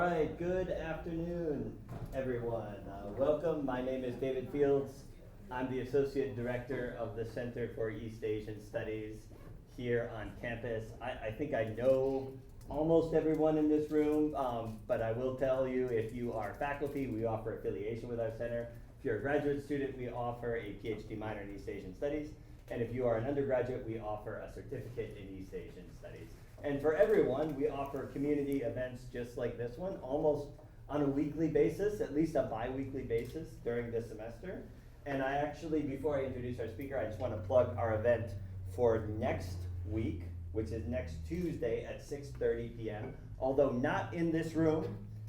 right, good afternoon, everyone. Welcome. My name is David Fields. I'm the Associate Director of the Center for East Asian Studies here on campus. I think I know almost everyone in this room, but I will tell you, if you are faculty, we offer affiliation with our center. If you're a graduate student, we offer a PhD minor in East Asian Studies. And if you are an undergraduate, we offer a certificate in East Asian Studies. And for everyone, we offer community events just like this one, almost on a weekly basis, at least a bi-weekly basis during this semester. And I actually, before I introduce our speaker, I just want to plug our event for next week, which is next Tuesday at 6:30 p.m. Although not in this room.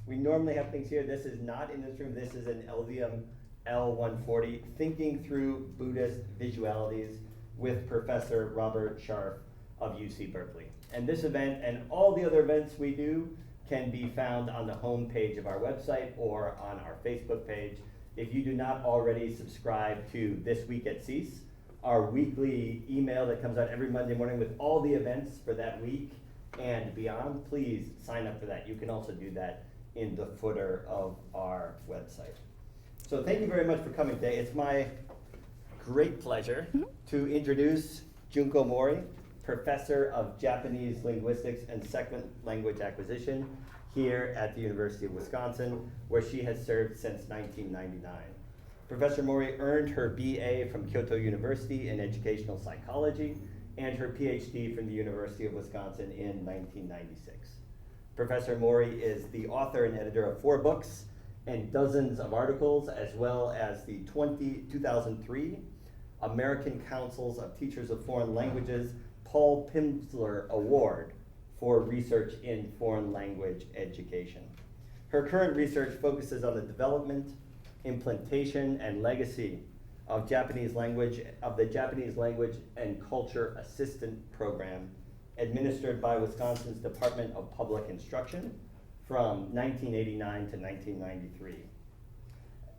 We normally have things here. This is not in this room. This is in LVM L140, Thinking Through Buddhist Visualities with Professor Robert Scharf of UC Berkeley. And this event and all the other events we do can be found on the home page of our website or on our Facebook page. If you do not already subscribe to This Week at CEAS, our weekly email that comes out every Monday morning with all the events for that week and beyond, please sign up for that. You can also do that in the footer of our website. So thank you very much for coming today. It's my great pleasure to introduce Junko Mori, Professor of Japanese Linguistics and Second Language Acquisition here at the University of Wisconsin, where she has served since 1999. Professor Mori earned her BA from Kyoto University in Educational Psychology and her PhD from the University of Wisconsin in 1996. Professor Mori is the author and editor of 4 books and dozens of articles, as well as the 2003 American Councils of Teachers of Foreign Languages Paul Pimsleur Award for Research in Foreign Language Education. Her current research focuses on the development, implementation, and legacy of the Japanese Language and Culture Assistant Program administered by Wisconsin's Department of Public Instruction from 1989 to 1993.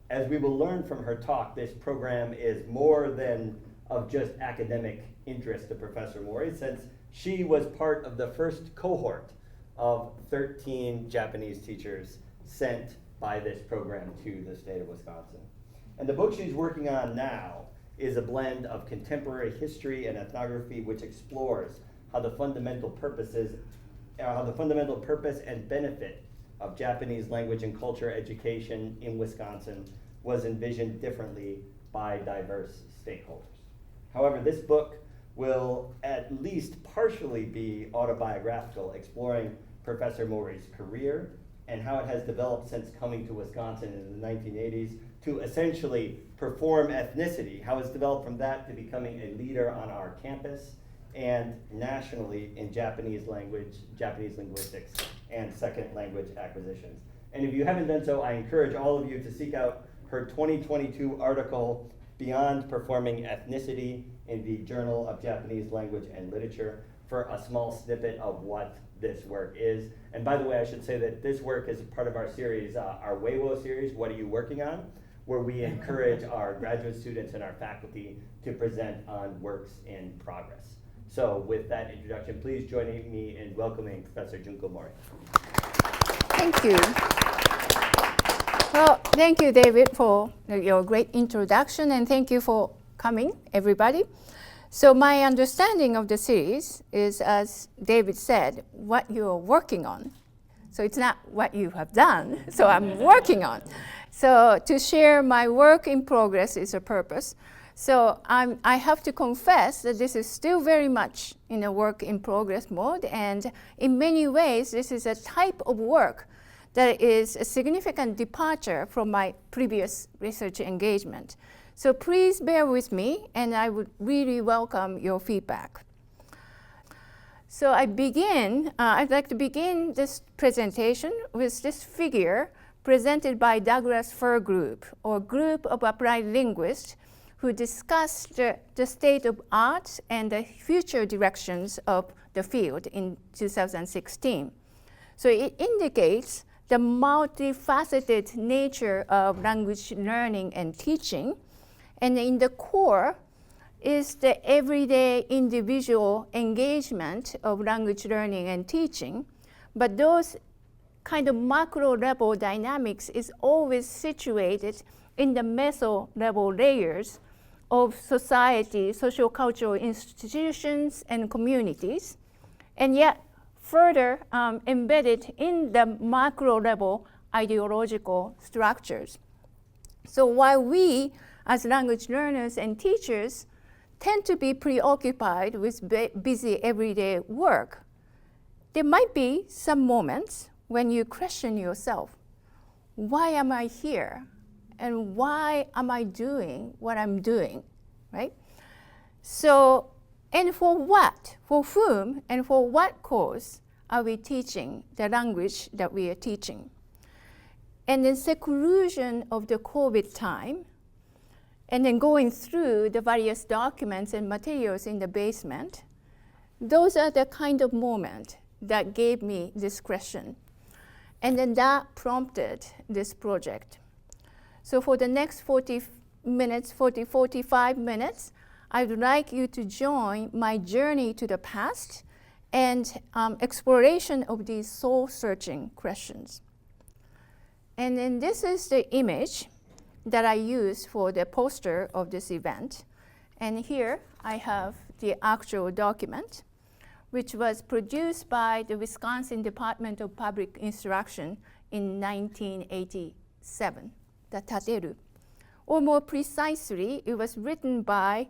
As we will learn from her talk, this program is more than of just academic interest to Professor Mori, since she was part of the first cohort of 13 Japanese teachers sent by this program to the state of Wisconsin. And the book she's working on now is a blend of contemporary history and ethnography, which explores how the fundamental purpose and benefit of Japanese language and culture education in Wisconsin was envisioned differently by diverse stakeholders. However, this book will at least partially be autobiographical, exploring Professor Mori's career and how it has developed since coming to Wisconsin in the 1980s to essentially perform ethnicity, how it's developed from that to becoming a leader on our campus and nationally in Japanese language, Japanese linguistics, and second language acquisitions. And if you haven't done so, I encourage all of you to seek out her 2022 article, Beyond Performing Ethnicity, in the Journal of Japanese Language and Literature, for a small snippet of what this work is. And by the way, I should say that this work is part of our series, our Weiwo series, What Are You Working On?, where we encourage our graduate students and our faculty to present on works in progress. So with that introduction, please join me in welcoming Professor Junko Mori. Thank you. Well, thank you, David, for your great introduction, and thank you for coming, everybody. So my understanding of the series is, as David said, what you're working on. So it's not what you have done, so I'm working on. So to share my work in progress is a purpose. So I have to confess that this is still very much in a work in progress mode, and in many ways this is a type of work that is a significant departure from my previous research engagement. So please bear with me, and I would really welcome your feedback. So I'd like to begin this presentation with this figure presented by Douglas Fir Group, or Group of Applied Linguists, who discussed the state of art and the future directions of the field in 2016. So it indicates the multifaceted nature of language learning and teaching, and in the core is the everyday individual engagement of language learning and teaching, but those kind of macro level dynamics is always situated in the meso level layers of society, socio-cultural institutions, and communities, and yet further embedded in the macro level ideological structures. So while we, as language learners and teachers, tend to be preoccupied with busy everyday work, there might be some moments when you question yourself, why am I here? And why am I doing what I'm doing, right? So, and for what, for whom, and for what cause are we teaching the language that we are teaching? And in seclusion of the COVID time, and then going through the various documents and materials in the basement, those are the kind of moment that gave me this question. And then that prompted this project. So for the next 45 minutes, I would like you to join my journey to the past and exploration of these soul-searching questions. And then this is the image that I used for the poster of this event. And here I have the actual document, which was produced by the Wisconsin Department of Public Instruction in 1987, the Tateru. Or more precisely, it was written by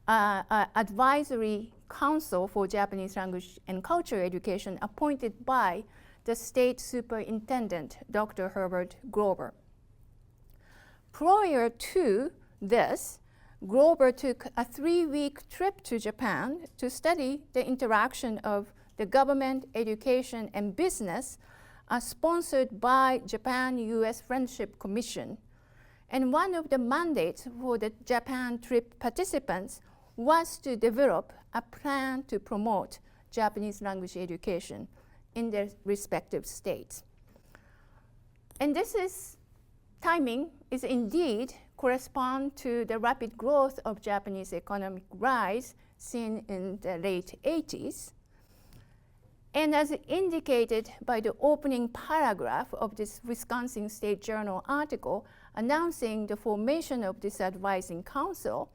Advisory Council for Japanese Language and Culture Education appointed by the State Superintendent, Dr. Herbert Grover. Prior to this, Grover took a 3-week trip to Japan to study the interaction of the government, education, and business sponsored by Japan-US Friendship Commission. And one of the mandates for the Japan trip participants was to develop a plan to promote Japanese language education in their respective states. And this is timing is indeed correspond to the rapid growth of Japanese economic rise seen in the late 80s. And as indicated by the opening paragraph of this Wisconsin State Journal article announcing the formation of this advising council,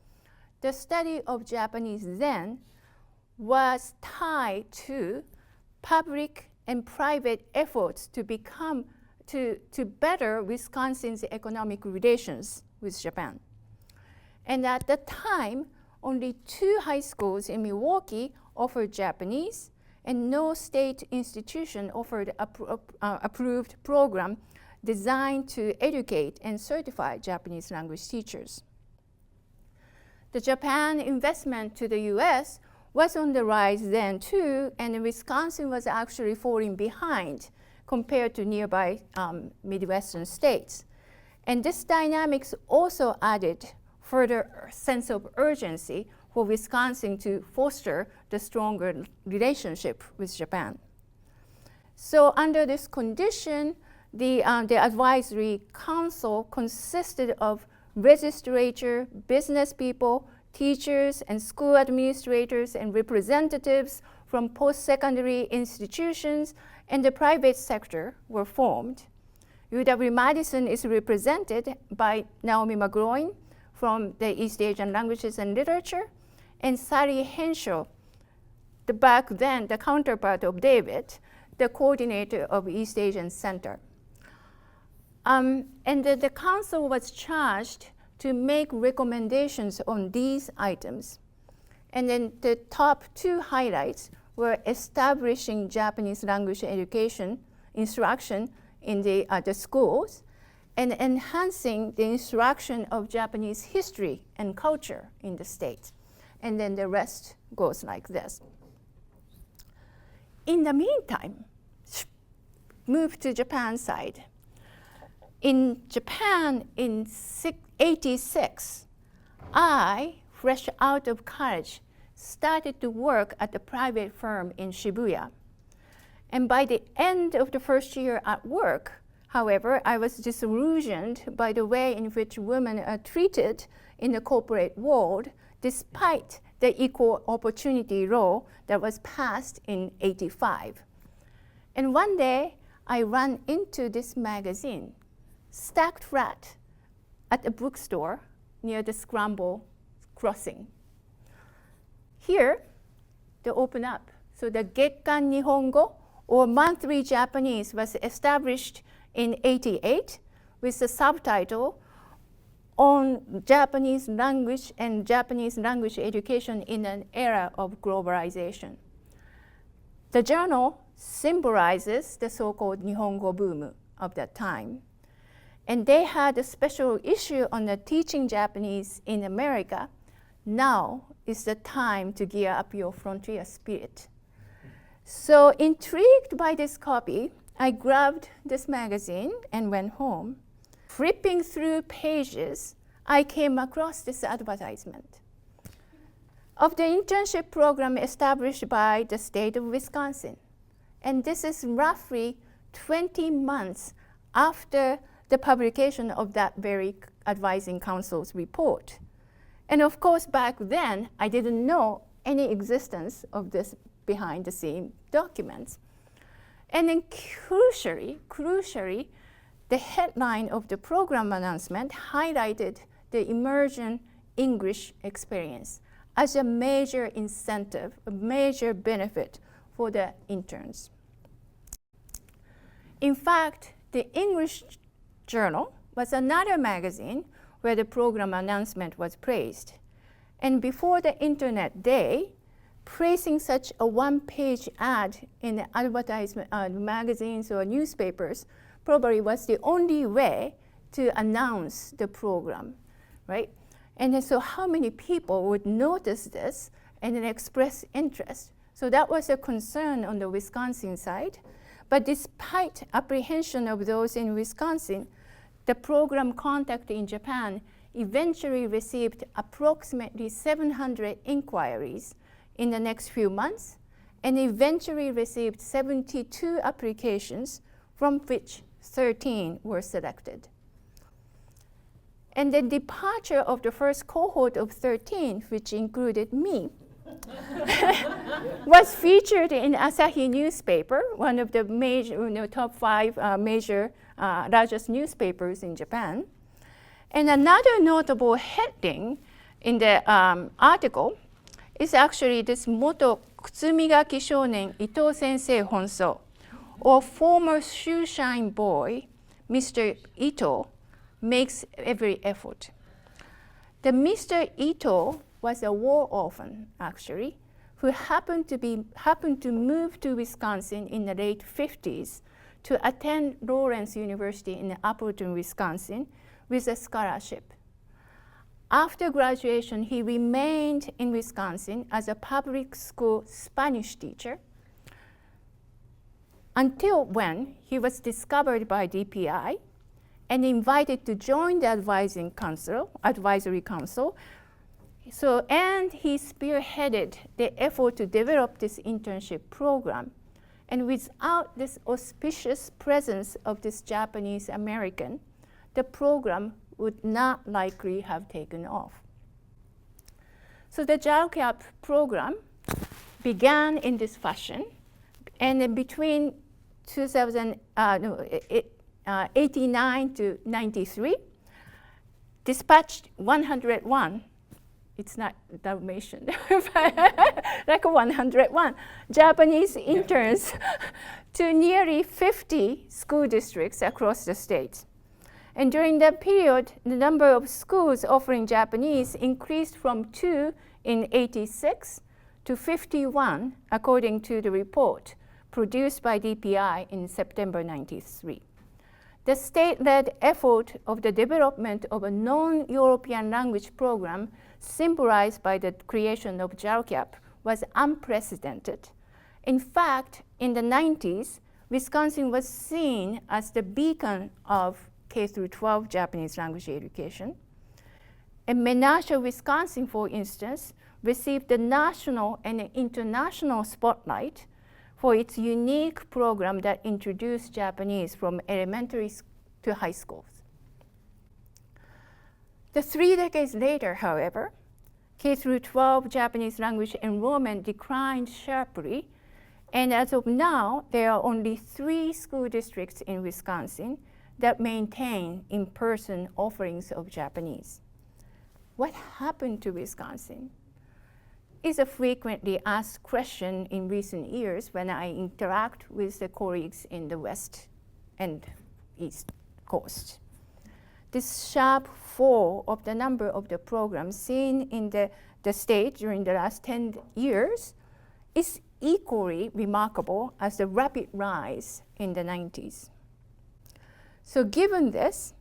the study of Japanese then was tied to public and private efforts to better Wisconsin's economic relations with Japan. And at the time, only 2 high schools in Milwaukee offered Japanese, and no state institution offered approved program designed to educate and certify Japanese language teachers. The Japan investment to the US was on the rise then too, and Wisconsin was actually falling behind compared to nearby Midwestern states. And this dynamics also added further sense of urgency for Wisconsin to foster the stronger relationship with Japan. So under this condition, the advisory council consisted of legislature, business people, teachers, and school administrators and representatives from post-secondary institutions and the private sector were formed. UW-Madison is represented by Naomi McGloin from the East Asian Languages and Literature, and Sally Henshaw, back then the counterpart of David, the coordinator of East Asian Center. And the council was charged to make recommendations on these items. And then the top 2 highlights were establishing Japanese language education instruction in the schools and enhancing the instruction of Japanese history and culture in the state. And then the rest goes like this. In the meantime, move to Japan side. In Japan in 86, I, fresh out of college, started to work at a private firm in Shibuya. And by the end of the first year at work, however, I was disillusioned by the way in which women are treated in the corporate world, despite the equal opportunity law that was passed in '85. And one day, I ran into this magazine, stacked flat, at a bookstore near the Scramble Crossing. Here, they open up. So the Gekkan Nihongo, or monthly Japanese, was established in '88 with the subtitle on Japanese language and Japanese language education in an era of globalization. The journal symbolizes the so-called Nihongo boom of that time. And they had a special issue on the teaching Japanese in America. Now is the time to gear up your frontier spirit. So intrigued by this copy, I grabbed this magazine and went home. Flipping through pages, I came across this advertisement of the internship program established by the state of Wisconsin. And this is roughly 20 months after the publication of that very advising council's report. And of course, back then, I didn't know any existence of this behind-the-scene documents. And then crucially, the headline of the program announcement highlighted the immersion English experience as a major incentive, a major benefit for the interns. In fact, the English Journal was another magazine where the program announcement was praised. And before the internet day, placing such a one-page ad in the advertisement magazines or newspapers probably was the only way to announce the program, right? And then so how many people would notice this and then express interest? So that was a concern on the Wisconsin side. But despite apprehension of those in Wisconsin, the program contact in Japan eventually received approximately 700 inquiries in the next few months, and eventually received 72 applications, from which 13 were selected. And the departure of the first cohort of 13, which included me, was featured in Asahi newspaper, one of the major, top 5 major largest newspapers in Japan. And another notable heading in the article is actually this Moto Kutsumigaki Shounen Ito Sensei Honso, or former shoeshine boy, Mr. Ito, makes every effort. The Mr. Ito was a war orphan, actually, who happened to move to Wisconsin in the late 50s to attend Lawrence University in Appleton, Wisconsin, with a scholarship. After graduation, he remained in Wisconsin as a public school Spanish teacher until when he was discovered by DPI and invited to join the advisory council. And he spearheaded the effort to develop this internship program. And without this auspicious presence of this Japanese American, the program would not likely have taken off. So the JALCAP program began in this fashion, and then between 89 to 93, dispatched 101, it's not Dalmatian, like 101 Japanese interns to nearly 50 school districts across the state. And during that period, the number of schools offering Japanese increased from 2 in '86 to 51, according to the report produced by DPI in September '93. The state-led effort of the development of a non-European language program symbolized by the creation of JALCAP was unprecedented. In fact, in the 90s, Wisconsin was seen as the beacon of K-12 Japanese language education. And Menasha, Wisconsin, for instance, received the national and international spotlight for its unique program that introduced Japanese from elementary to high schools. 3 decades later, however, K-12 Japanese language enrollment declined sharply, And as of now, there are only 3 school districts in Wisconsin that maintain in-person offerings of Japanese. What happened to Wisconsin? Is a frequently asked question in recent years when I interact with the colleagues in the West and East Coast. This sharp fall of the number of the programs seen in the state during the last 10 years is equally remarkable as the rapid rise in the 90s. So given this,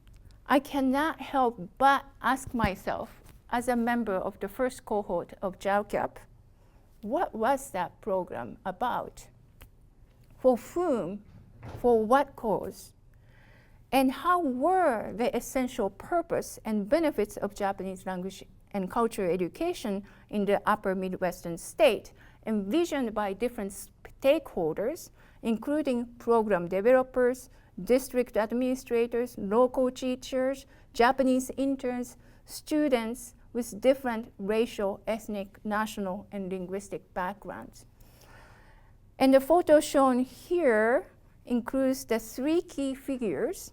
I cannot help but ask myself, as a member of the first cohort of JALCAP, what was that program about? For whom? For what cause? And how were the essential purpose and benefits of Japanese language and culture education in the upper Midwestern state envisioned by different stakeholders, including program developers, district administrators, local teachers, Japanese interns, students with different racial, ethnic, national, and linguistic backgrounds. And the photo shown here includes the 3 key figures,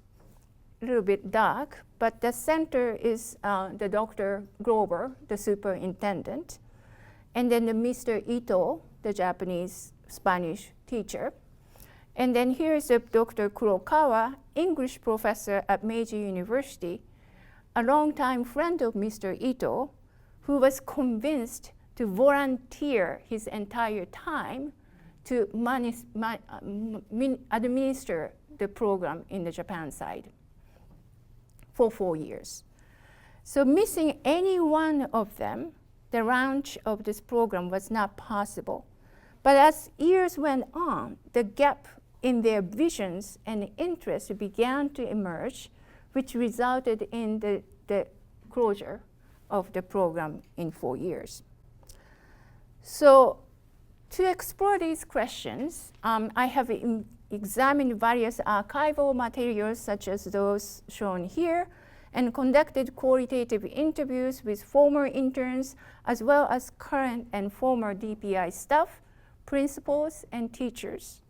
a little bit dark, but the center is the Dr. Grover, the superintendent, and then the Mr. Ito, the Japanese Spanish teacher. And then here's the Dr. Kurokawa, English professor at Meiji University, a longtime friend of Mr. Ito, who was convinced to volunteer his entire time to administer the program in the Japan side for 4 years. So missing any one of them, the launch of this program was not possible. But as years went on, the gap in their visions and interests began to emerge, which resulted in the closure of the program in 4 years. So to explore these questions, I have examined various archival materials such as those shown here and conducted qualitative interviews with former interns as well as current and former DPI staff, principals, and teachers.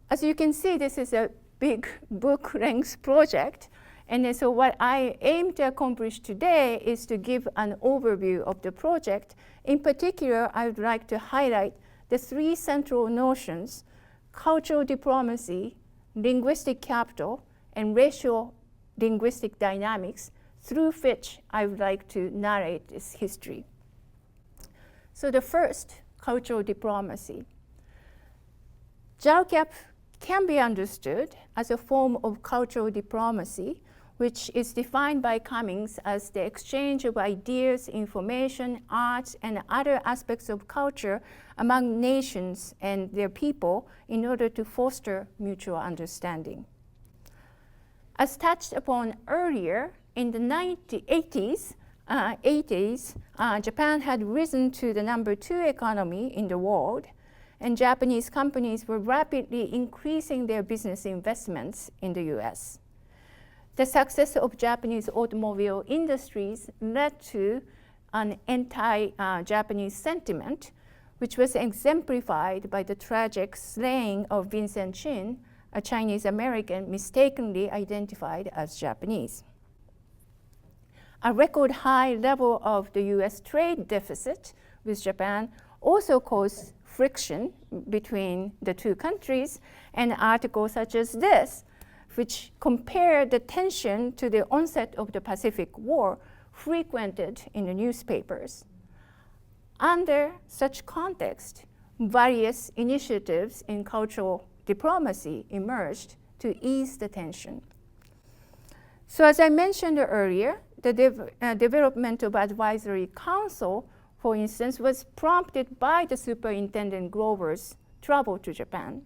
As you can see, this is a big book-length project. And so what I aim to accomplish today is to give an overview of the project. In particular, I would like to highlight the 3 central notions: cultural diplomacy, linguistic capital, and racial linguistic dynamics, through which I would like to narrate this history. So the first, cultural diplomacy. JALCAP can be understood as a form of cultural diplomacy, which is defined by Cummings as the exchange of ideas, information, arts, and other aspects of culture among nations and their people in order to foster mutual understanding. As touched upon earlier, in the 80s, Japan had risen to the number 2 economy in the world, and Japanese companies were rapidly increasing their business investments in the US. The success of Japanese automobile industries led to an anti-Japanese sentiment, which was exemplified by the tragic slaying of Vincent Chin, a Chinese American mistakenly identified as Japanese. A record high level of the US trade deficit with Japan also caused friction between the 2 countries, and articles such as this, which compared the tension to the onset of the Pacific War, frequented in the newspapers. Under such context, various initiatives in cultural diplomacy emerged to ease the tension. So as I mentioned earlier, the development of Advisory Council, for instance, was prompted by the Superintendent Grover's travel to Japan,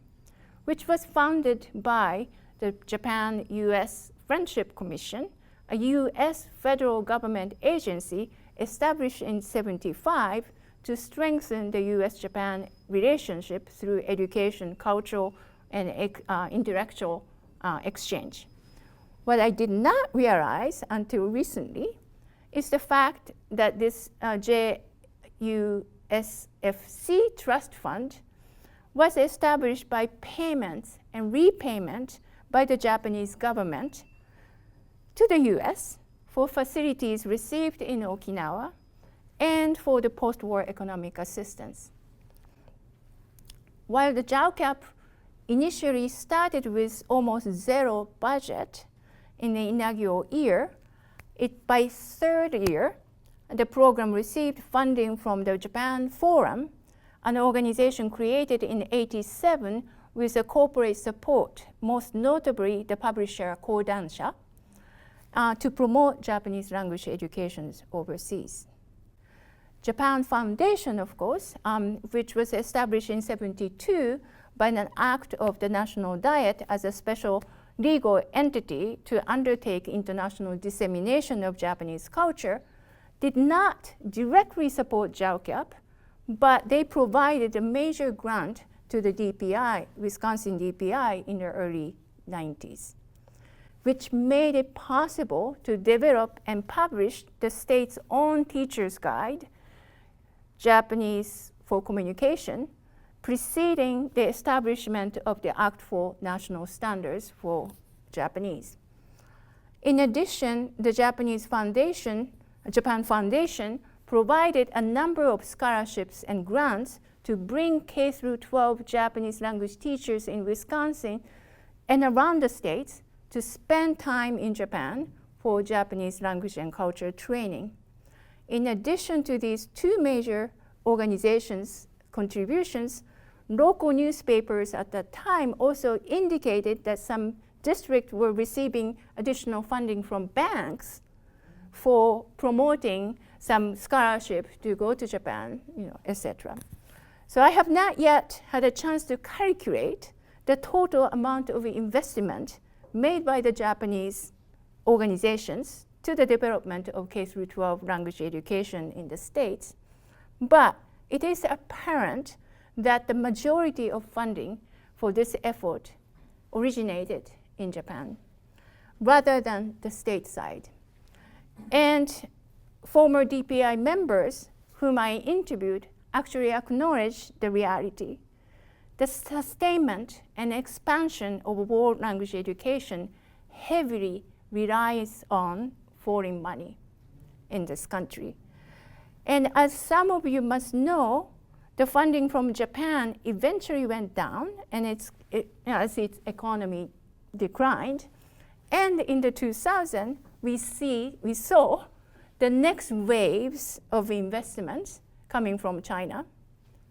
which was founded by the Japan-US Friendship Commission, a US federal government agency established in 1975 to strengthen the US-Japan relationship through education, cultural, and intellectual exchange. What I did not realize until recently is the fact that this JUF SFC Trust Fund was established by payments and repayment by the Japanese government to the US for facilities received in Okinawa and for the post-war economic assistance. While the JALCAP initially started with almost zero budget in the inaugural year, by third year, the program received funding from the Japan Forum, an organization created in 1987 with a corporate support, most notably the publisher Kodansha, to promote Japanese language education overseas. Japan Foundation, of course, which was established in 1972 by an act of the National Diet as a special legal entity to undertake international dissemination of Japanese culture, did not directly support JALCAP, but they provided a major grant to the DPI, Wisconsin DPI, in the early 90s, which made it possible to develop and publish the state's own teacher's guide, Japanese for Communication, preceding the establishment of the Act for National Standards for Japanese. In addition, the Japan Foundation provided a number of scholarships and grants to bring K-12 Japanese language teachers in Wisconsin and around the states to spend time in Japan for Japanese language and culture training. In addition to these two major organizations' contributions, local newspapers at that time also indicated that some districts were receiving additional funding from banks for promoting some scholarship to go to Japan, etc. So I have not yet had a chance to calculate the total amount of investment made by the Japanese organizations to the development of K-12 language education in the States. But it is apparent that the majority of funding for this effort originated in Japan rather than the state side. And former DPI members whom I interviewed actually acknowledged the reality. The sustainment and expansion of world language education heavily relies on foreign money in this country. And as some of you must know, the funding from Japan eventually went down, and as its economy declined. And in the 2000s, we saw the next waves of investments coming from China,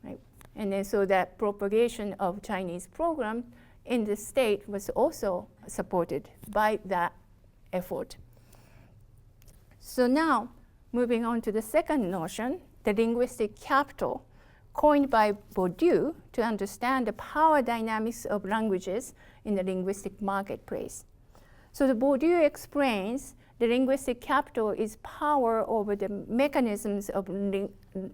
right? And then so that propagation of Chinese program in the state was also supported by that effort. So now, moving on to the second notion, the linguistic capital, coined by Bourdieu to understand the power dynamics of languages in the linguistic marketplace. So the Bourdieu explains the linguistic capital is power over the mechanisms of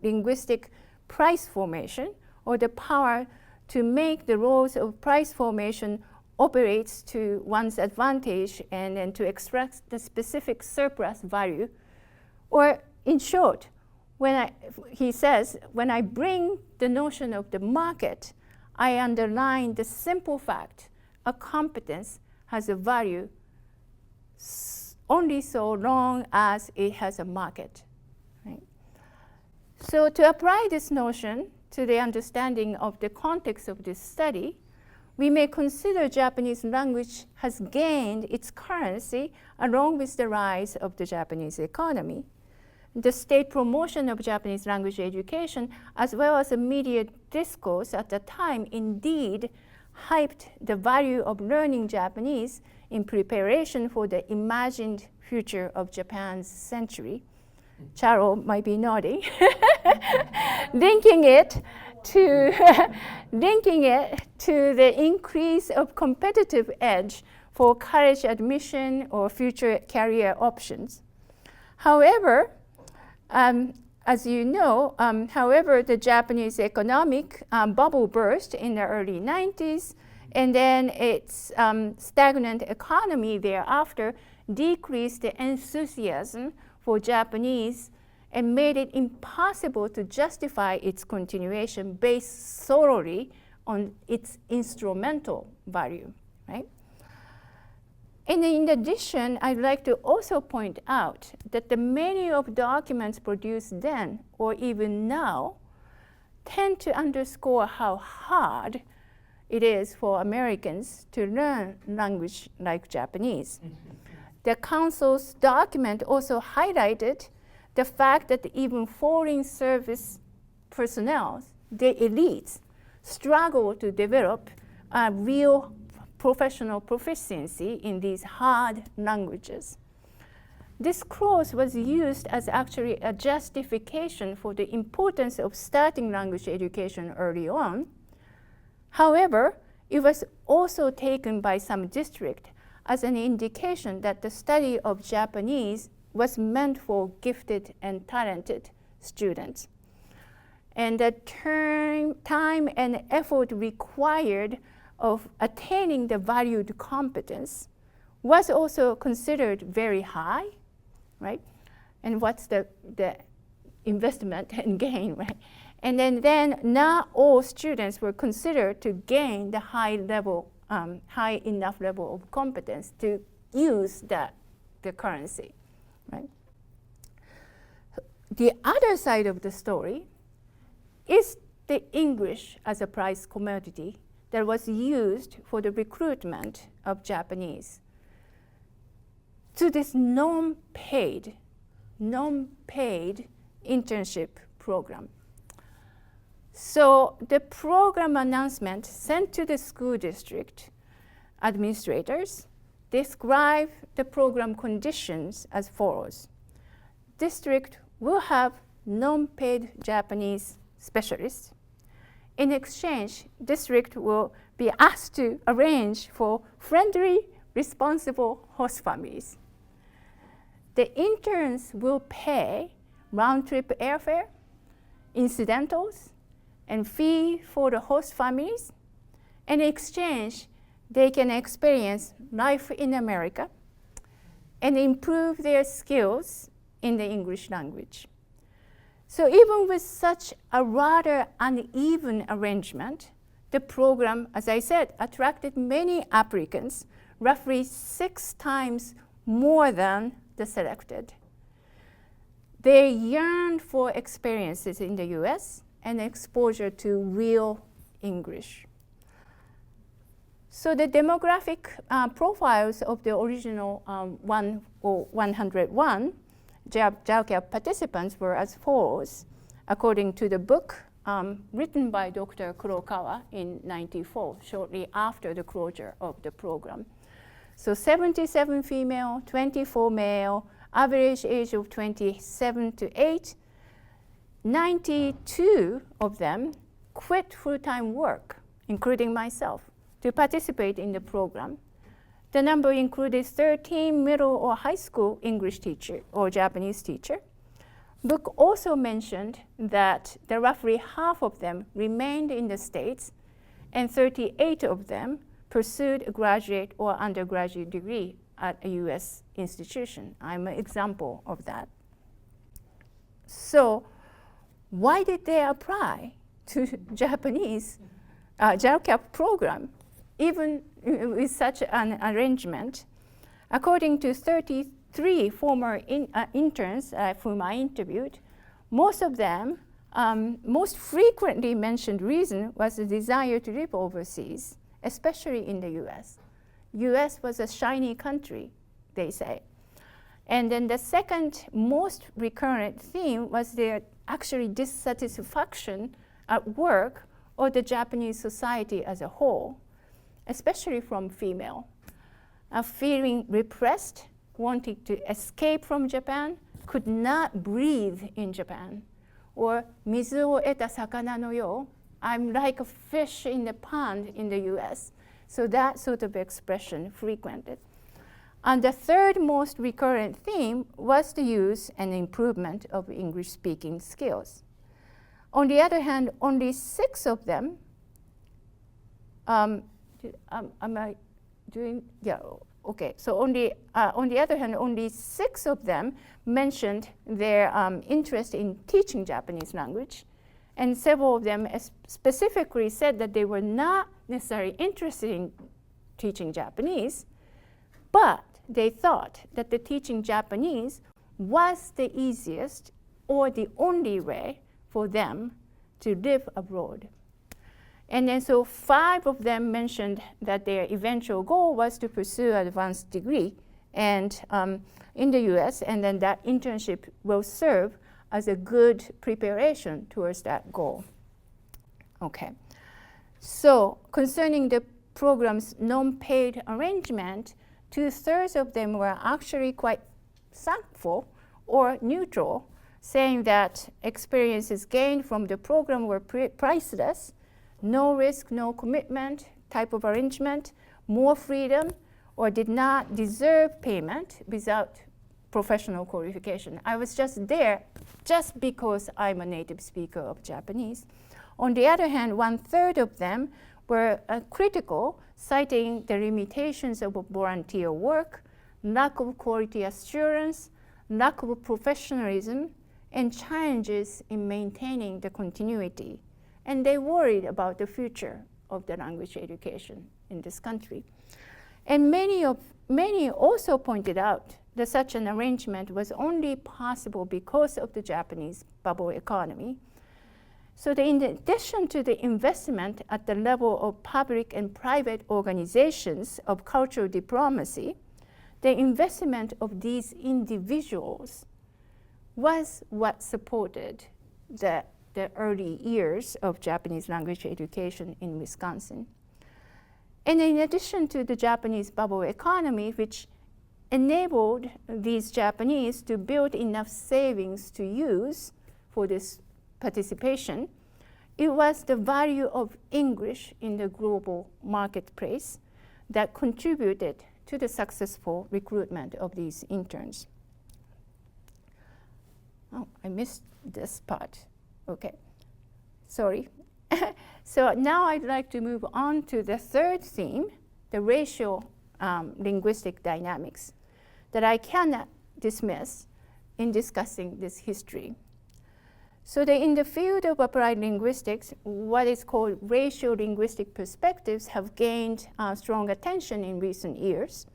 linguistic price formation, or the power to make the roles of price formation operates to one's advantage and then to extract the specific surplus value. Or in short, he says, when I bring the notion of the market, I underline the simple fact a competence has a value only so long as it has a market. Right? So to apply this notion to the understanding of the context of this study, we may consider Japanese language has gained its currency along with the rise of the Japanese economy. The state promotion of Japanese language education, as well as the media discourse at the time, indeed hyped the value of learning Japanese in preparation for the imagined future of Japan's century. Charo might be nodding. linking it to the increase of competitive edge for college admission or future career options. However, as you know, the Japanese economic bubble burst in the early 90s, and then its stagnant economy thereafter decreased the enthusiasm for Japanese and made it impossible to justify its continuation based solely on its instrumental value, right? And in addition, I'd like to also point out that the many of documents produced then, or even now, tend to underscore how hard it is for Americans to learn language like Japanese. The Council's document also highlighted the fact that even foreign service personnel, the elites, struggle to develop a real professional proficiency in these hard languages. This clause was used as actually a justification for the importance of starting language education early on. However, it was also taken by some districts as an indication that the study of Japanese was meant for gifted and talented students. And the time and effort required of attaining the valued competence was also considered very high, right? And what's the investment and gain, right? And then not all students were considered to gain the high enough level of competence to use the currency, right? The other side of the story is the English as a price commodity that was used for the recruitment of Japanese to this non-paid internship program. So the program announcement sent to the school district administrators describe the program conditions as follows. District will have non-paid Japanese specialists. In exchange, district will be asked to arrange for friendly, responsible host families. The interns will pay round-trip airfare, incidentals, and fee for the host families. In exchange, they can experience life in America and improve their skills in the English language. So even with such a rather uneven arrangement, the program, as I said, attracted many applicants, roughly 6 times more than the selected. They yearned for experiences in the US and exposure to real English. So the demographic profiles of the original 101 JALCAP participants were as follows, according to the book written by Dr. Kurokawa in '94, shortly after the closure of the program. So 77 female, 24 male, average age of 27 to 8. 92 of them quit full-time work, including myself, to participate in the program. The number included 13 middle or high school English teacher or Japanese teacher. Book also mentioned that the roughly half of them remained in the States, and 38 of them pursued a graduate or undergraduate degree at a US institution. I'm an example of that. So why did they apply to Japanese JALCAP program, even with such an arrangement? According to 33 former interns whom I interviewed, most of them, most frequently mentioned reason was the desire to live overseas, especially in the US. US was a shiny country, they say. And then the second most recurrent theme was their actually dissatisfaction at work or the Japanese society as a whole, especially from female. Feeling repressed, wanting to escape from Japan, could not breathe in Japan. Or, 水を得た魚のよう, I'm like a fish in the pond in the US. So that sort of expression frequented. And the third most recurrent theme was the use and improvement of English-speaking skills. On the other hand, only 6 of them, Okay, so on the other hand, only 6 of them mentioned their interest in teaching Japanese language, and several of them specifically said that they were not necessarily interested in teaching Japanese, but they thought that the teaching Japanese was the easiest or the only way for them to live abroad. And then so 5 of them mentioned that their eventual goal was to pursue an advanced degree and in the US, and then that internship will serve as a good preparation towards that goal. Okay, so concerning the program's non-paid arrangement, 2/3 of them were actually quite thankful or neutral, saying that experiences gained from the program were priceless, no risk, no commitment type of arrangement, more freedom, or did not deserve payment without professional qualification. I was just there just because I'm a native speaker of Japanese. On the other hand, 1/3 of them were critical, citing the limitations of volunteer work, lack of quality assurance, lack of professionalism, and challenges in maintaining the continuity. And they worried about the future of the language education in this country. And many also pointed out that such an arrangement was only possible because of the Japanese bubble economy. So in addition to the investment at the level of public and private organizations of cultural diplomacy, the investment of these individuals was what supported the early years of Japanese language education in Wisconsin. And in addition to the Japanese bubble economy, which enabled these Japanese to build enough savings to use for this participation, it was the value of English in the global marketplace that contributed to the successful recruitment of these interns. Oh, I missed this part. Okay, sorry. So now I'd like to move on to the third theme, the racial linguistic dynamics, that I cannot dismiss in discussing this history. So in the field of applied linguistics, what is called racial linguistic perspectives have gained strong attention in recent years.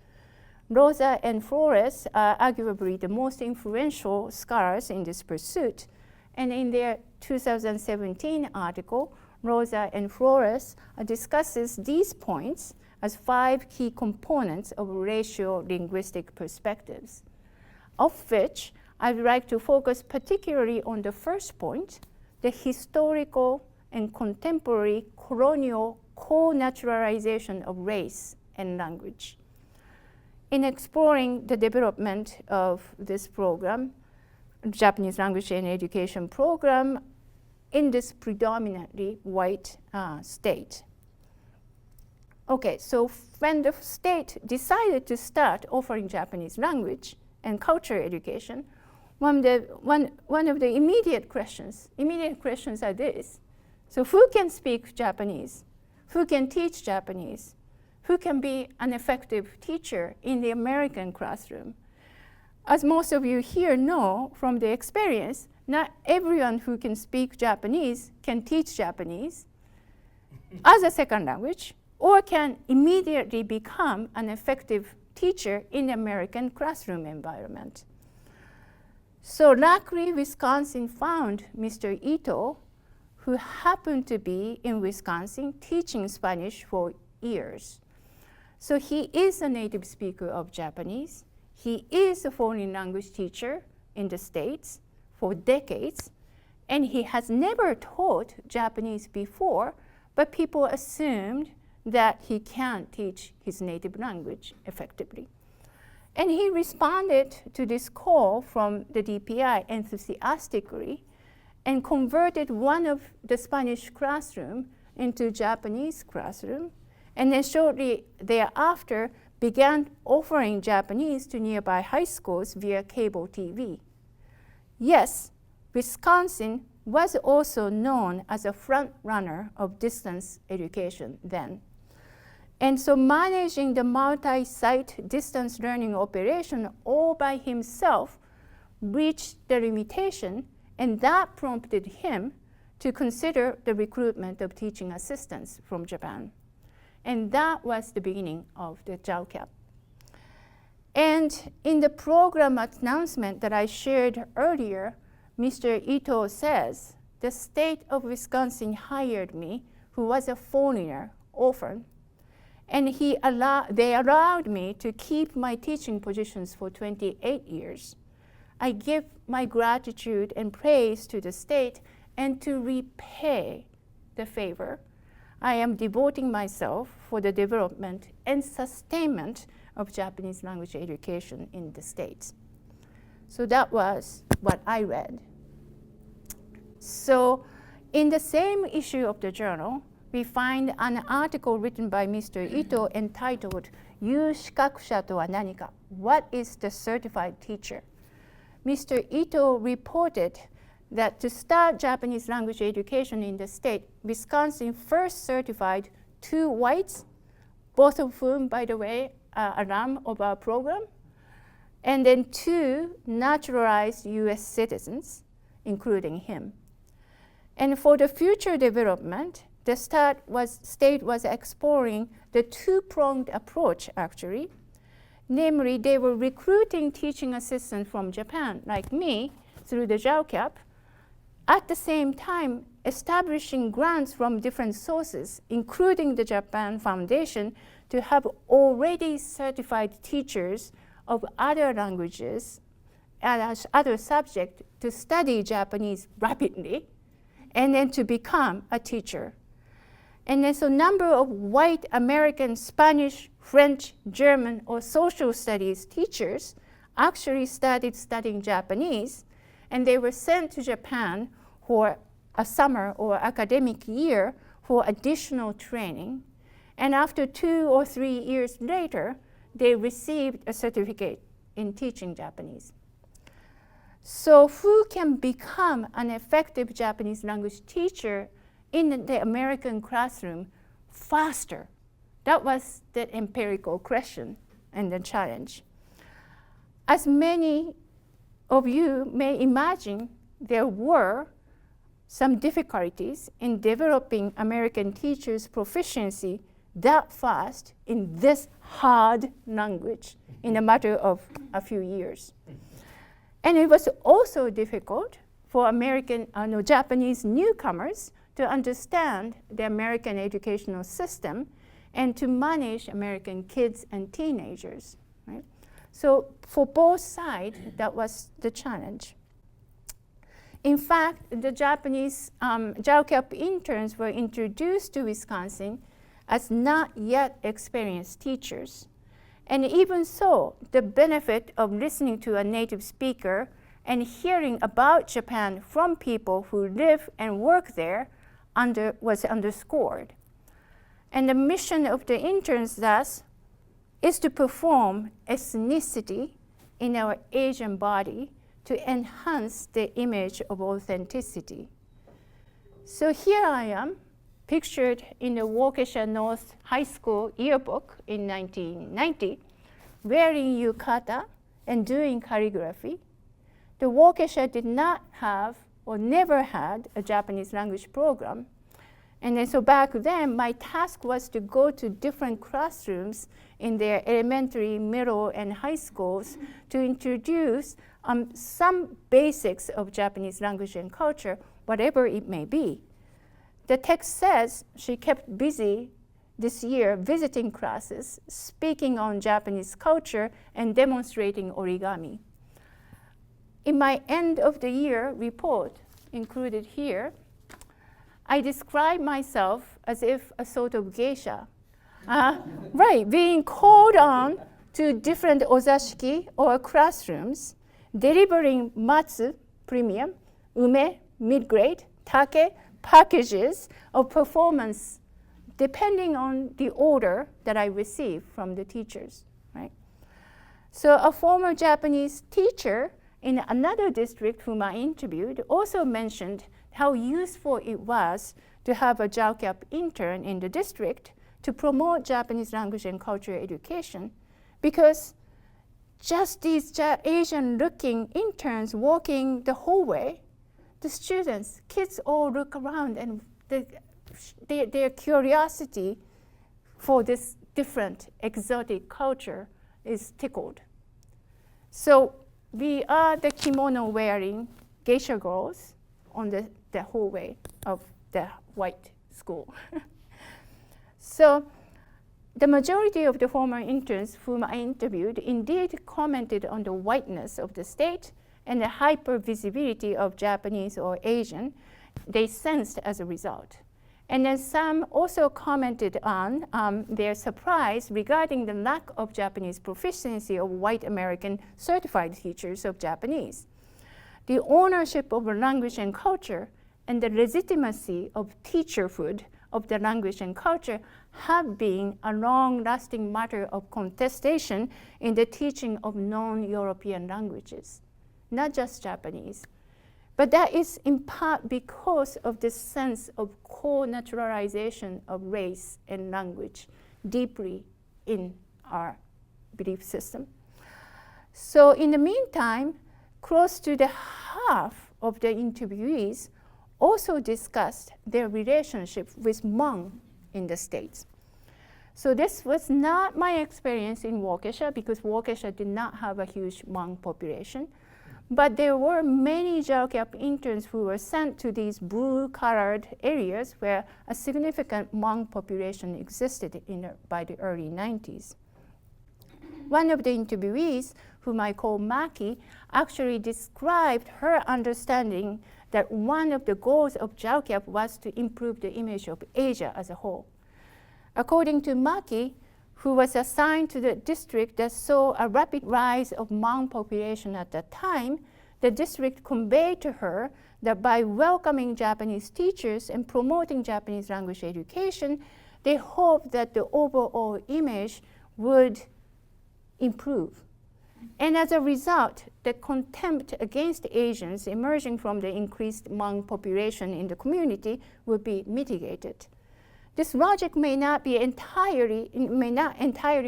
Rosa and Flores are arguably the most influential scholars in this pursuit. And in their 2017 article, Rosa and Flores discusses these points as 5 key components of racial linguistic perspectives, of which I'd like to focus particularly on the first point, the historical and contemporary colonial co-naturalization of race and language. In exploring the development of this program, Japanese language and education program, in this predominantly white state. Okay, so when the state decided to start offering Japanese language and culture education, one of the immediate questions are this. So who can speak Japanese? Who can teach Japanese? Who can be an effective teacher in the American classroom? As most of you here know from the experience, not everyone who can speak Japanese can teach Japanese as a second language or can immediately become an effective teacher in the American classroom environment. So luckily, Wisconsin found Mr. Ito, who happened to be in Wisconsin teaching Spanish for years. So he is a native speaker of Japanese. He is a foreign language teacher in the States for decades, and he has never taught Japanese before, but people assumed that he can't teach his native language effectively. And he responded to this call from the DPI enthusiastically and converted one of the Spanish classroom into Japanese classroom, and then shortly thereafter began offering Japanese to nearby high schools via cable TV. Yes, Wisconsin was also known as a front runner of distance education then. And so managing the multi-site distance learning operation all by himself reached the limitation, and that prompted him to consider the recruitment of teaching assistants from Japan. And that was the beginning of the JALCAP. And in the program announcement that I shared earlier, Mr. Ito says, the state of Wisconsin hired me, who was a foreigner, orphan, and they allowed me to keep my teaching positions for 28 years. I give my gratitude and praise to the state, and to repay the favor, I am devoting myself for the development and sustainment of Japanese language education in the States. So that was what I read. So in the same issue of the journal, we find an article written by Mr. Ito entitled, "Yu Shikakusha to wa nanika?" What is the certified teacher? Mr. Ito reported that to start Japanese language education in the state, Wisconsin first certified 2 whites, both of whom, by the way, are alum of our program, and then 2 naturalized US citizens, including him. And for the future development, the state was exploring the 2-pronged approach, actually. Namely, they were recruiting teaching assistants from Japan, like me, through the JALCAP, at the same time establishing grants from different sources, including the Japan Foundation, to have already certified teachers of other languages and other subjects to study Japanese rapidly, and then to become a teacher. And then so number of white American, Spanish, French, German, or social studies teachers actually started studying Japanese, and they were sent to Japan for a summer or academic year for additional training. And after 2 or 3 years later, they received a certificate in teaching Japanese. So who can become an effective Japanese language teacher in the American classroom faster? That was the empirical question and the challenge. As many of you may imagine, there were some difficulties in developing American teachers' proficiency that fast in this hard language in a matter of a few years. And it was also difficult for Japanese newcomers to understand the American educational system and to manage American kids and teenagers, right? So for both sides, that was the challenge. In fact, the Japanese JALCAP interns were introduced to Wisconsin as not yet experienced teachers. And even so, the benefit of listening to a native speaker and hearing about Japan from people who live and work there was underscored. And the mission of the interns, thus, is to perform ethnicity in our Asian body to enhance the image of authenticity. So here I am, pictured in the Waukesha North High School yearbook in 1990, wearing yukata and doing calligraphy. The Waukesha did not have or never had a Japanese language program. And then so back then, my task was to go to different classrooms in their elementary, middle, and high schools to introduce some basics of Japanese language and culture, whatever it may be. The text says she kept busy this year visiting classes, speaking on Japanese culture, and demonstrating origami. In my end of the year report, included here, I describe myself as if a sort of geisha, right, being called on to different ozashiki or classrooms, delivering matsu, premium, ume, mid-grade, take, packages of performance depending on the order that I receive from the teachers, right? So a former Japanese teacher in another district whom I interviewed also mentioned how useful it was to have a JALCAP intern in the district to promote Japanese language and culture education, because just these Asian-looking interns walking the hallway, the students, kids all look around, and their curiosity for this different exotic culture is tickled. So we are the kimono-wearing geisha girls on the hallway of the white school. So the majority of the former interns whom I interviewed indeed commented on the whiteness of the state and the hyper-visibility of Japanese or Asian they sensed as a result. And then some also commented on their surprise regarding the lack of Japanese proficiency of white American certified teachers of Japanese. The ownership of a language and culture and the legitimacy of teacherhood of the language and culture have been a long-lasting matter of contestation in the teaching of non-European languages, not just Japanese. But that is in part because of this sense of co-naturalization of race and language deeply in our belief system. So in the meantime, close to the half of the interviewees also discussed their relationship with Hmong in the States. So this was not my experience in Waukesha, because Waukesha did not have a huge Hmong population. But there were many JALCAP interns who were sent to these blue-colored areas where a significant Hmong population existed by the early 90s. One of the interviewees, whom I call Maki, actually described her understanding that one of the goals of JALCAP was to improve the image of Asia as a whole. According to Maki, who was assigned to the district that saw a rapid rise of Hmong population at that time, the district conveyed to her that by welcoming Japanese teachers and promoting Japanese language education, they hoped that the overall image would improve. And as a result, the contempt against Asians emerging from the increased Hmong population in the community would be mitigated. This logic may not entirely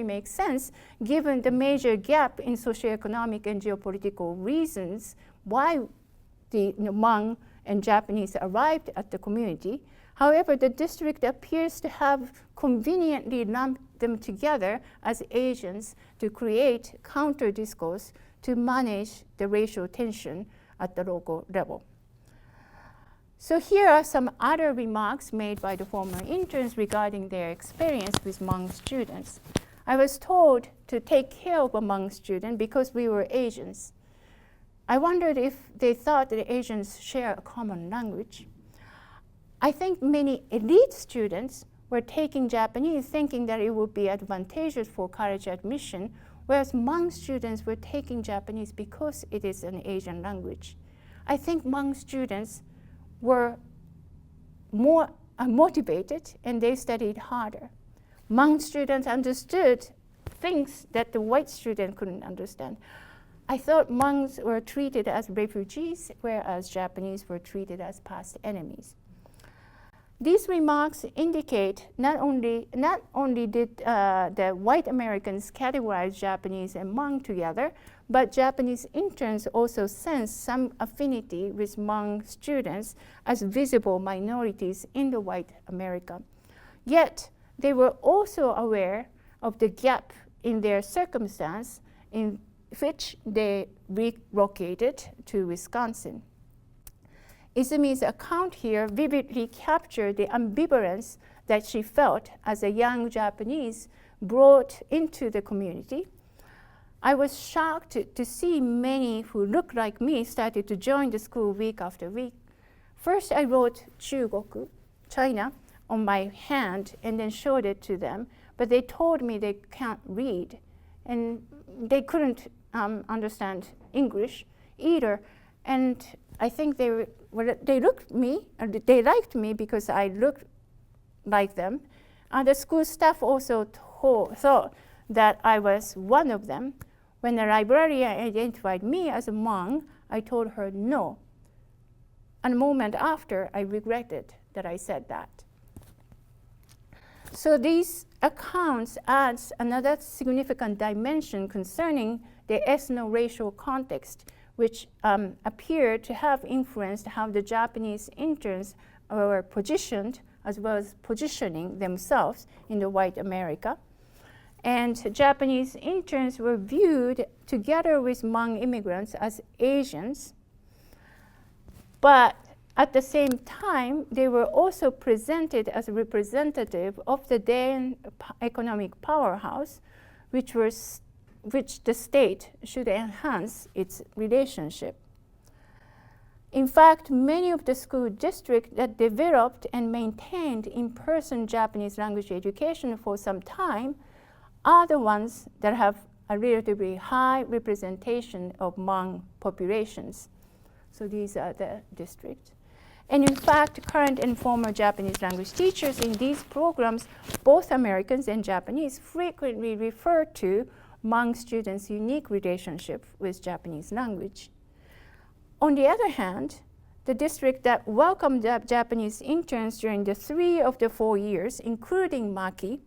make sense given the major gap in socioeconomic and geopolitical reasons why the Hmong and Japanese arrived at the community. However, the district appears to have conveniently lumped them together as Asians to create counter-discourse to manage the racial tension at the local level. So here are some other remarks made by the former interns regarding their experience with Hmong students. I was told to take care of a Hmong student because we were Asians. I wondered if they thought that Asians share a common language. I think many elite students were taking Japanese thinking that it would be advantageous for college admission, whereas Hmong students were taking Japanese because it is an Asian language. I think Hmong students were more motivated and they studied harder. Hmong students understood things that the white student couldn't understand. I thought Hmongs were treated as refugees, whereas Japanese were treated as past enemies. These remarks indicate not only did the white Americans categorize Japanese and Hmong together, but Japanese interns also sensed some affinity with Hmong students as visible minorities in the white America. Yet, they were also aware of the gap in their circumstance in which they relocated to Wisconsin. Izumi's account here vividly captured the ambivalence that she felt as a young Japanese brought into the community. I was shocked to see many who looked like me started to join the school week after week. First, I wrote 中国, China, on my hand and then showed it to them, but they told me they can't read and they couldn't understand English either. And I think they liked me because I looked like them. The school staff also thought that I was one of them. When the librarian identified me as a Hmong, I told her no. And a moment after, I regretted that I said that. So these accounts adds another significant dimension concerning the ethno-racial context, which appear to have influenced how the Japanese interns were positioned as well as positioning themselves in the white America. And Japanese interns were viewed together with Hmong immigrants as Asians, but at the same time, they were also presented as a representative of the then economic powerhouse, which the state should enhance its relationship. In fact, many of the school districts that developed and maintained in-person Japanese language education for some time are the ones that have a relatively high representation of Hmong populations. So these are the districts. And in fact, current and former Japanese language teachers in these programs, both Americans and Japanese, frequently refer to Hmong students' unique relationship with Japanese language. On the other hand, the district that welcomed Japanese interns during the 3 of the 4 years, including Maki,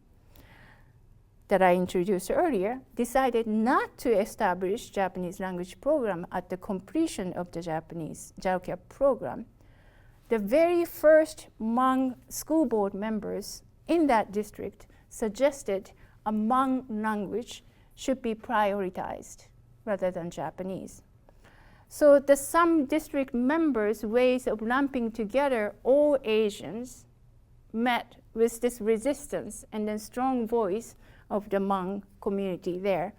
that I introduced earlier, decided not to establish Japanese language program at the completion of the Japanese JALCAP program. The very first Hmong school board members in that district suggested a Hmong language should be prioritized rather than Japanese. So some district members' ways of lumping together all Asians met with this resistance and then strong voice of the Hmong community there.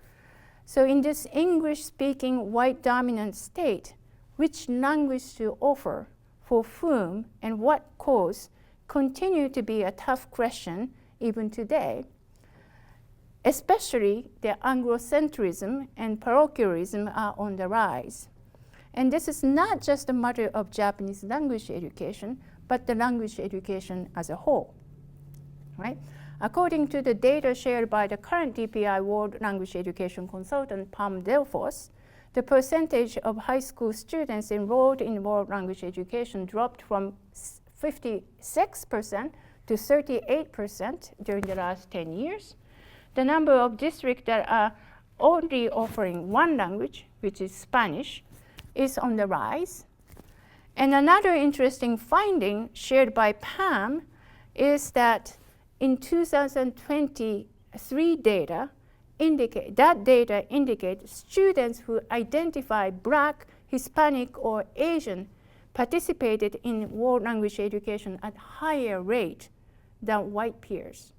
So in this English-speaking white dominant state, which language to offer, for whom, and what cause continue to be a tough question even today. Especially the Anglocentrism and parochialism are on the rise. And this is not just a matter of Japanese language education, but the language education as a whole, right? According to the data shared by the current DPI World Language Education Consultant, Pam Delfos, the percentage of high school students enrolled in world language education dropped from 56% to 38% during the last 10 years. The number of districts that are only offering one language, which is Spanish, is on the rise. And another interesting finding shared by Pam is that in 2023 data indicate students who identify Black, Hispanic, or Asian participated in world language education at higher rate than white peers.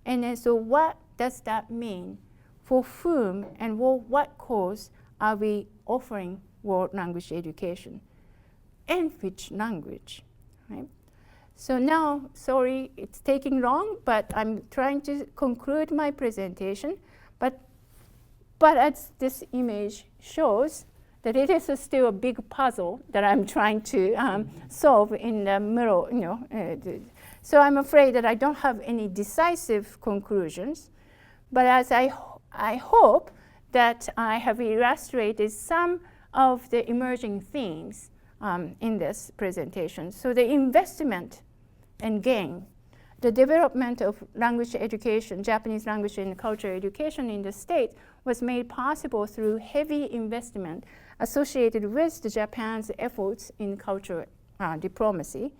And then so what does that mean? For whom and what cause are we offering world language education? And which language, right? So now, sorry, it's taking long, but I'm trying to conclude my presentation. But as this image shows, that it is still a big puzzle that I'm trying to solve in the middle, so I'm afraid that I don't have any decisive conclusions. But as I hope that I have illustrated some of the emerging themes in this presentation. So the investment and gain, the development of language education, Japanese language and culture education in the state was made possible through heavy investment associated with Japan's efforts in cultural diplomacy.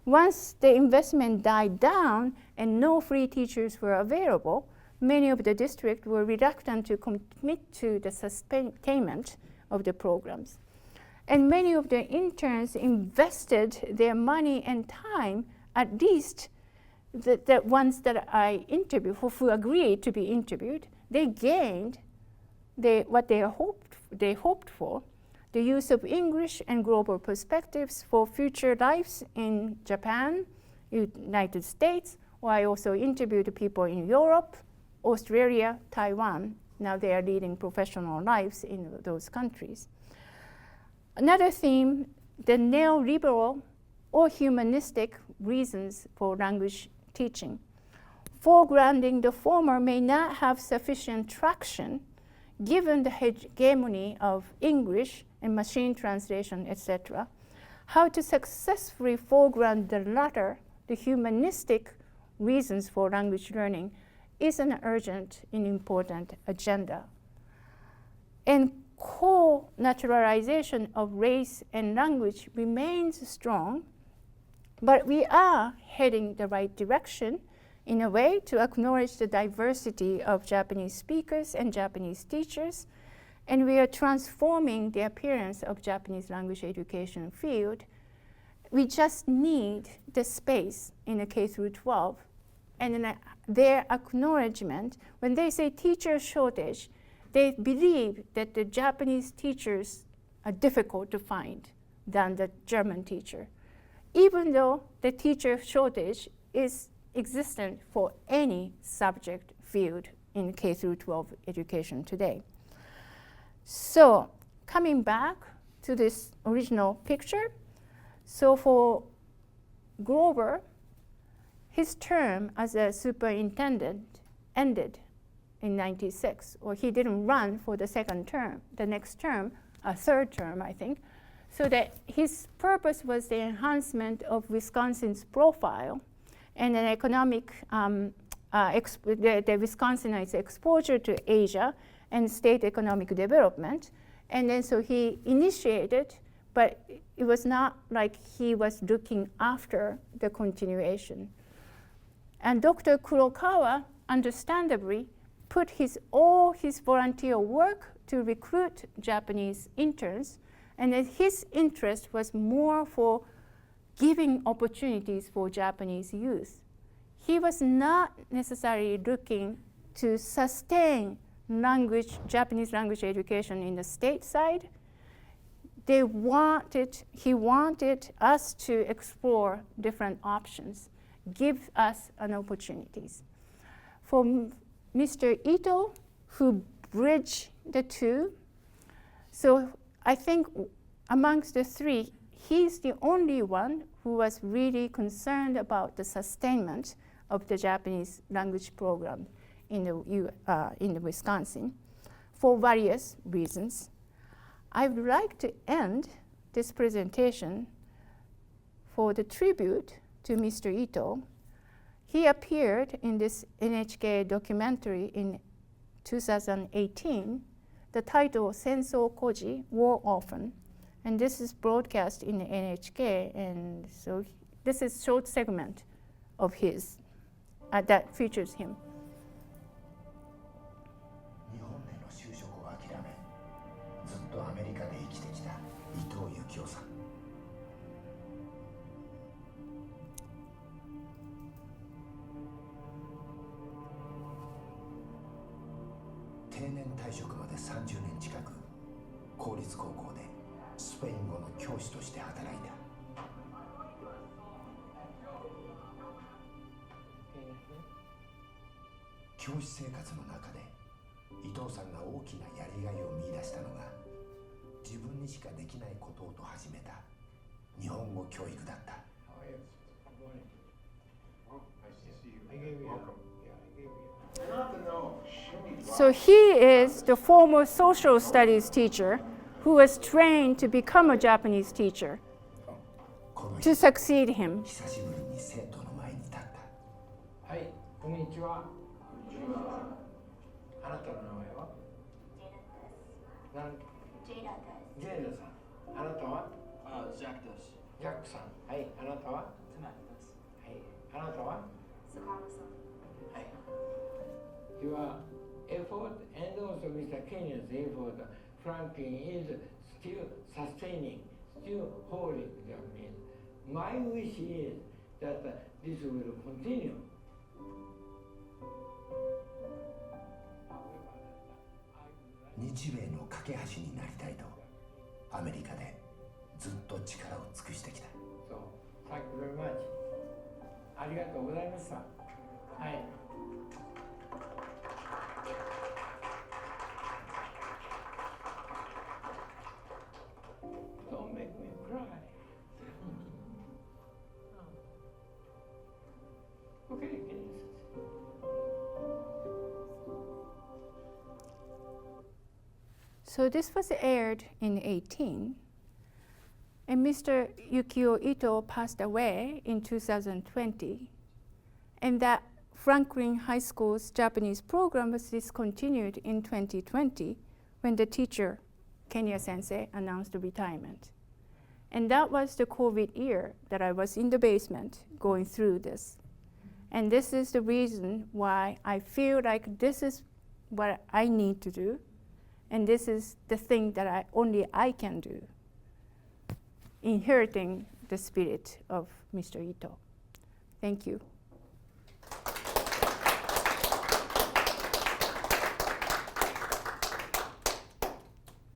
Once the investment died down and no free teachers were available, many of the districts were reluctant to commit to the sustainment of the programs. And many of the interns invested their money and time, at least the ones that I interviewed, who agreed to be interviewed, they gained what they hoped for, the use of English and global perspectives for future lives in Japan, United States, or I also interviewed people in Europe, Australia, Taiwan. Now they are leading professional lives in those countries. Another theme, the neoliberal or humanistic reasons for language teaching. Foregrounding the former may not have sufficient traction given the hegemony of English and machine translation, etc. How to successfully foreground the latter, the humanistic reasons for language learning is an urgent and important agenda. And core naturalization of race and language remains strong, but we are heading the right direction in a way to acknowledge the diversity of Japanese speakers and Japanese teachers, and we are transforming the appearance of Japanese language education field. We just need the space in the K through 12, and their acknowledgement. When they say teacher shortage, they believe that the Japanese teachers are difficult to find than the German teacher, even though the teacher shortage is existent for any subject field in K through 12 education today. So coming back to this original picture, so for Grover, his term as a superintendent ended in '96, or he didn't run for the second term, the next term, a third term, I think. So that his purpose was the enhancement of Wisconsin's profile and an economic, the Wisconsinites' exposure to Asia and state economic development. And then so he initiated, but it was not like he was looking after the continuation. And Dr. Kurokawa, understandably, put all his volunteer work to recruit Japanese interns, and then his interest was more for giving opportunities for Japanese youth. He was not necessarily looking to sustain Japanese language education in the state side. He wanted us to explore different options, give us an opportunities. For Mr. Ito, who bridged the two, so I think amongst the three, he's the only one who was really concerned about the sustainment of the Japanese language program in the Wisconsin for various reasons. I would like to end this presentation for the tribute to Mr. Ito. He appeared in this NHK documentary in 2018. The title, Sensou Koji, War Orphan. And this is broadcast in the NHK, and so this is a short segment of his that features him. 日本での就職を諦め、ずっとアメリカで生きてきた伊藤幸雄さん。定年退職まで30年近く、公立高校でスペイン語の教師として働いた。教師生活の中で伊藤さんが大きなやりがいを見出したのが、自分にしかできないことをと始めた日本語教育だった。So he is the former social studies teacher who was trained to become a Japanese teacher to succeed him. 久しぶりに生徒の前に立った。はい、こんにちは。あなたの名前は？ジェイダさん。あなたは？ジャックです。ジャックさん。はい、あなたは？スマックです。はい、あなたは？スマックさん。はい。Your effort and also Mr. Kenya's effort, Franklin is still sustaining, still holding Japanese. My wish is that this will continue. 日米の架け橋になりたいとアメリカでずっと力を尽くしてきた。So, thank you very much. ありがとうございました。はい。Don't make me cry. Okay, So this was aired in 18, and Mr. Yukio Ito passed away in 2020. And that Franklin High School's Japanese program was discontinued in 2020 when the teacher, Kenya Sensei, announced retirement. And that was the COVID year that I was in the basement going through this. And this is the reason why I feel like this is what I need to do, and this is the thing that only I can do, inheriting the spirit of Mr. Ito. Thank you.